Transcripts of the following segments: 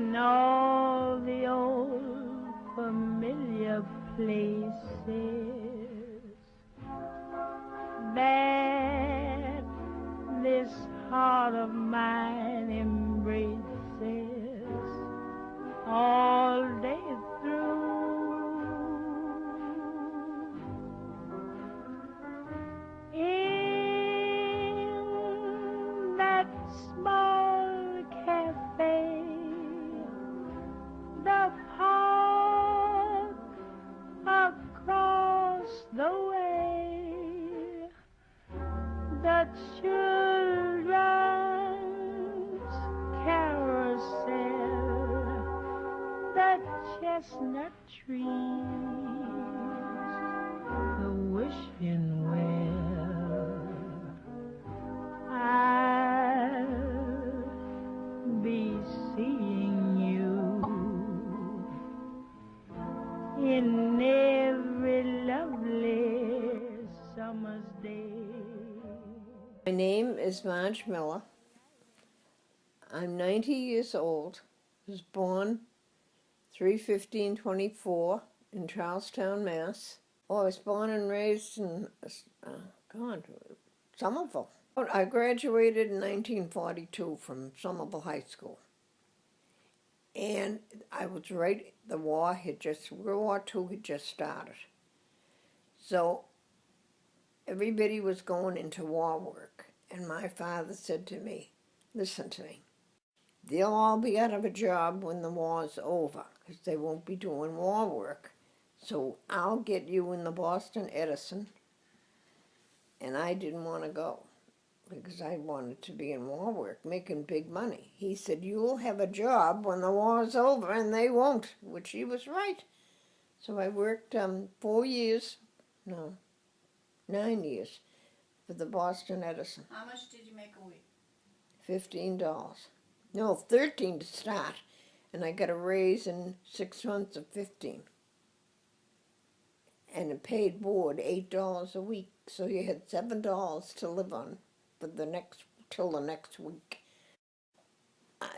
in all the old familiar places that this heart of mine embraces all day through. In that small cafe, the park across the way, the children's carousel, the chestnut trees, the wishing well, I'll be seeing you in every lovely summer's day. My name is Marge Miller. I'm 90 years old. I was born 3/15/24 in Charlestown, Mass. Oh, I was born and raised in, Somerville. I graduated in 1942 from Somerville High School. And I was right, World War II had just started. So everybody was going into war work. And my father said to me, listen to me, they'll all be out of a job when the war's over, because they won't be doing war work. So I'll get you in the Boston Edison. And I didn't want to go, because I wanted to be in war work, making big money. He said, you'll have a job when the war's over, and they won't, which he was right. So I worked 9 years for the Boston Edison. How much did you make a week? $15. No, 13 to start, and I got a raise in 6 months of 15. And a paid board, $8 a week, so you had $7 to live on for till the next week.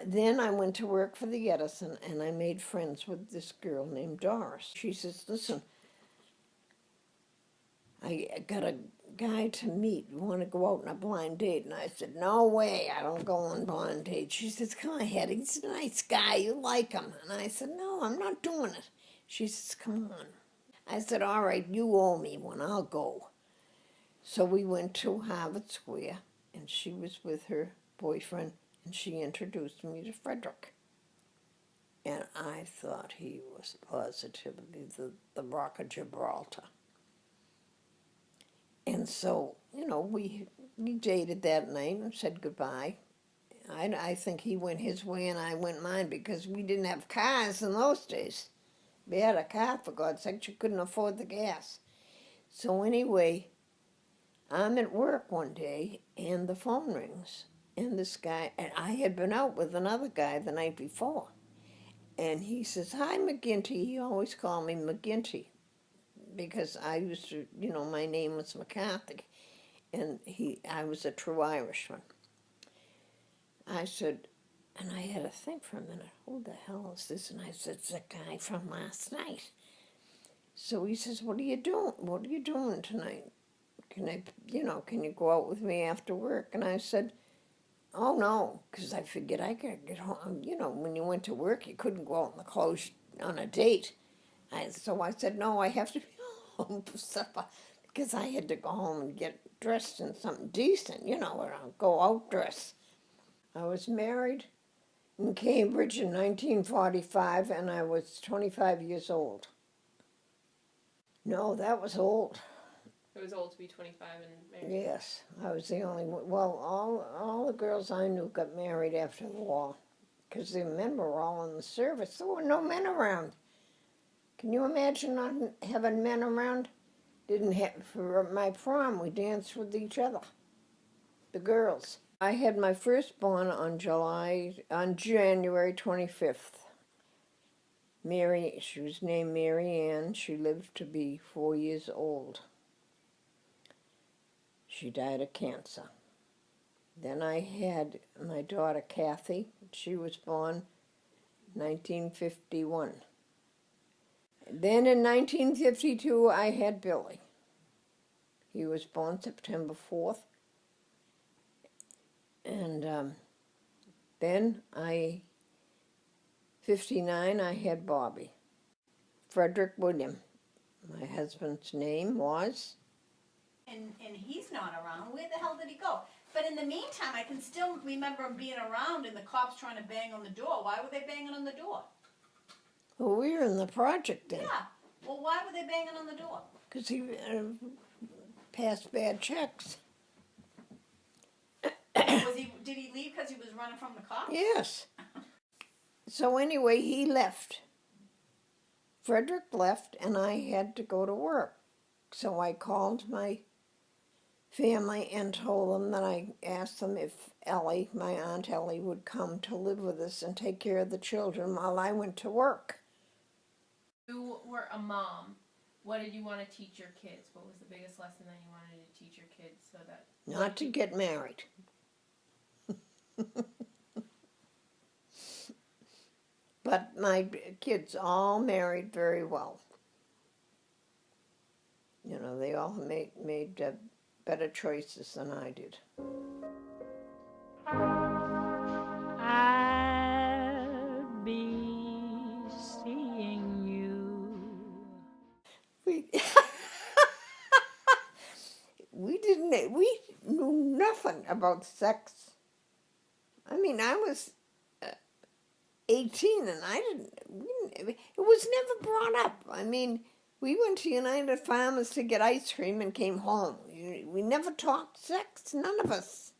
Then I went to work for the Edison, and I made friends with this girl named Doris. She says, listen, I got a guy to meet. You want to go out on a blind date? And I said, no way, I don't go on blind dates. She says, come ahead, he's a nice guy, you like him. And I said, no, I'm not doing it. She says, come on. I said, all right, you owe me one, I'll go. So we went to Harvard Square, and she was with her boyfriend, and she introduced me to Frederick. And I thought he was positively the Rock of Gibraltar. And so, we dated that night and said goodbye. I think he went his way and I went mine, because we didn't have cars in those days. We had a car, for God's sake, you couldn't afford the gas. So anyway, I'm at work one day, and the phone rings. And this guy, and I had been out with another guy the night before. And he says, hi, McGinty. He always called me McGinty, because I used to, my name was McCarthy. And I was a true Irishman. I said, and I had to think for a minute, who the hell is this? And I said, it's the guy from last night. So he says, what are you doing? What are you doing tonight? Can you go out with me after work? And I said, oh no, because I figured I could get home. When you went to work, you couldn't go out in the clothes on a date. So I said, no, I have to be home for supper, because I had to go home and get dressed in something decent, or I'll go out dressed. I was married in Cambridge in 1945, and I was 25 years old. No, that was old. It was old to be 25 and married. Yes, I was the only one. Well, all the girls I knew got married after the war, because the men were all in the service. There were no men around. Can you imagine not having men around? For my prom, we danced with each other, the girls. I had my firstborn on January 25th. She was named Mary Ann. She lived to be 4 years old. She died of cancer. Then I had my daughter Kathy. She was born 1951. Then in 1952, I had Billy. He was born September 4th. And then 59, I had Bobby. Frederick William. My husband's name was. And he's not around. Where the hell did he go? But in the meantime, I can still remember him being around and the cops trying to bang on the door. Why were they banging on the door? Well, we were in the project then. Yeah. Well, why were they banging on the door? Because he passed bad checks. Did he leave because he was running from the cops? Yes. So anyway, he left. Frederick left, and I had to go to work. So I called my family and told them that I asked them if Ellie, my Aunt Ellie, would come to live with us and take care of the children while I went to work. You were a mom. What did you want to teach your kids? What was the biggest lesson that you wanted to teach your kids so that... Not to get married. But my kids all married very well. You know, they all made better choices than I did. I'll be seeing you. We knew nothing about sex. I mean, I was 18 and it was never brought up. I mean, we went to United Farmers to get ice cream and came home. We never talked sex, none of us.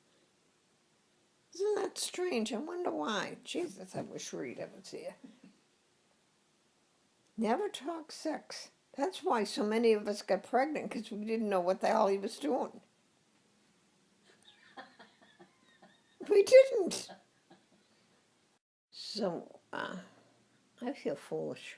Isn't that strange? I wonder why. Jesus, I wish Rita was here. Never talked sex. That's why so many of us got pregnant, because we didn't know what the hell he was doing. We didn't. So, I feel foolish.